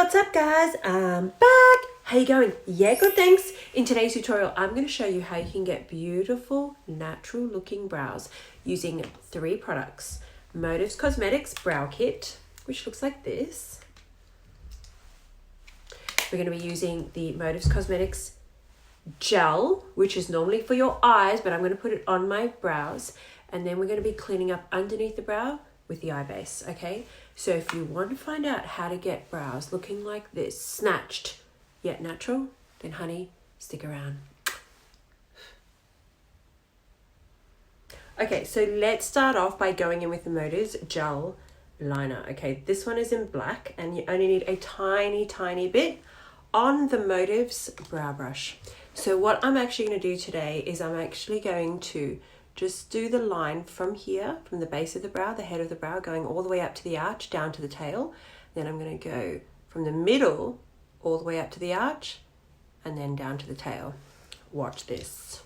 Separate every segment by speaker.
Speaker 1: What's up guys, I'm back. How you going? Yeah, good, thanks. In today's tutorial, I'm going to show you how you can get beautiful, natural looking brows using 3 products. Motives Cosmetics Brow Kit, which looks like this. We're going to be using the Motives Cosmetics Gel, which is normally for your eyes, but I'm going to put it on my brows. And then we're going to be cleaning up underneath the brow with the eye base, okay? So if you want to find out how to get brows looking like this, snatched yet natural, then honey, stick around. Okay, so let's start off by going in with the Motives Gel Liner. Okay, this one is in black and you only need a tiny bit on the Motives brow brush. So what I'm actually going to do today is I'm actually going to just do the line from here, from the base of the brow, the head of the brow, going all the way up to the arch, down to the tail. Then I'm going to go from the middle all the way up to the arch and then down to the tail. Watch this.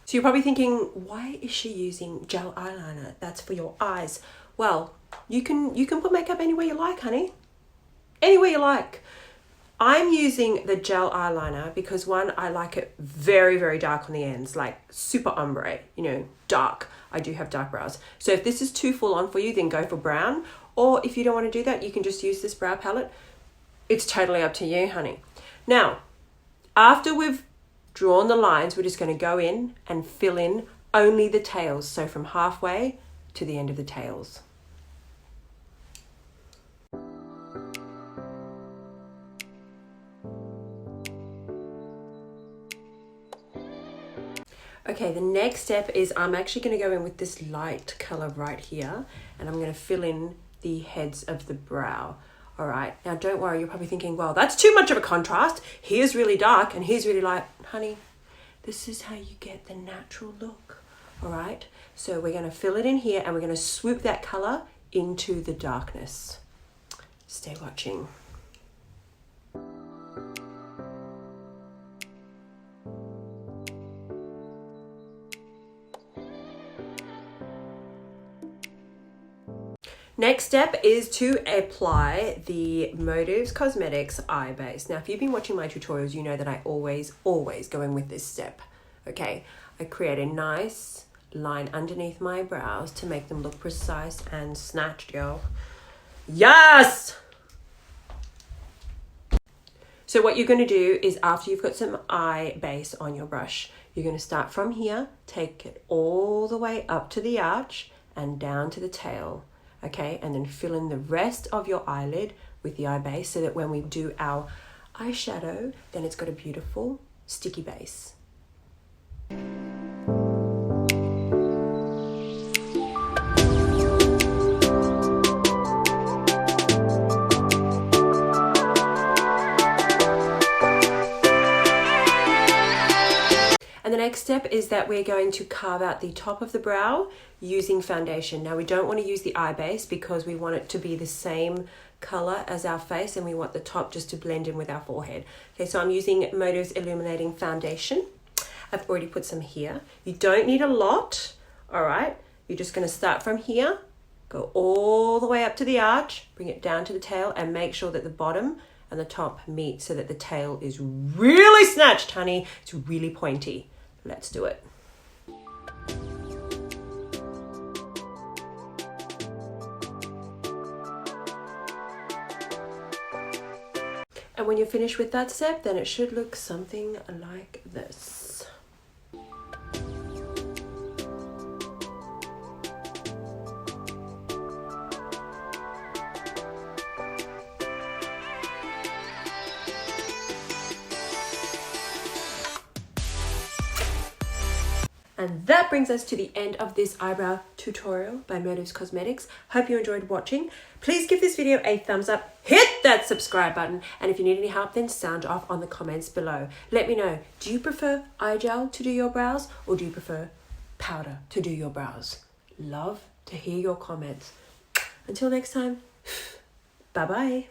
Speaker 1: So you're probably thinking, why is she using gel eyeliner? That's for your eyes. Well, you can put makeup anywhere you like, honey. Anywhere you like. I'm using the gel eyeliner because one, I like it very dark on the ends, like super ombre, you know, dark. I do have dark brows. So if this is too full on for you, then go for brown. Or if you don't want to do that, you can just use this brow palette. It's totally up to you, honey. Now, after we've drawn the lines, we're just going to go in and fill in only the tails. So from halfway to the end of the tails. Okay, the next step is I'm actually going to go in with this light color right here and I'm going to fill in the heads of the brow. All right, now don't worry, you're probably thinking, well, that's too much of a contrast. Here's really dark and here's really light. Honey, this is how you get the natural look. All right, so we're going to fill it in here and we're going to swoop that color into the darkness. Stay watching. Next step is to apply the Motives Cosmetics eye base. Now, if you've been watching my tutorials, you know that I always go in with this step, okay? I create a nice line underneath my brows to make them look precise and snatched, yo. Yes! So what you're going to do is after you've got some eye base on your brush, you're going to start from here, take it all the way up to the arch and down to the tail. Okay, and then fill in the rest of your eyelid with the eye base so that when we do our eyeshadow, then it's got a beautiful sticky base. And the next step is that we're going to carve out the top of the brow using foundation. Now we don't want to use the eye base because we want it to be the same color as our face and we want the top just to blend in with our forehead. Okay, so I'm using Motives Illuminating Foundation. I've already put some here. You don't need a lot, all right? You're just going to start from here, go all the way up to the arch, bring it down to the tail and make sure that the bottom and the top meet so that the tail is really snatched, honey. It's really pointy. Let's do it. And when you're finished with that step, then it should look something like this. And that brings us to the end of this eyebrow tutorial by Motives Cosmetics. Hope you enjoyed watching. Please give this video a thumbs up, hit that subscribe button, and if you need any help, then sound off on the comments below. Let me know, do you prefer eye gel to do your brows or do you prefer powder to do your brows? Love to hear your comments. Until next time, bye-bye.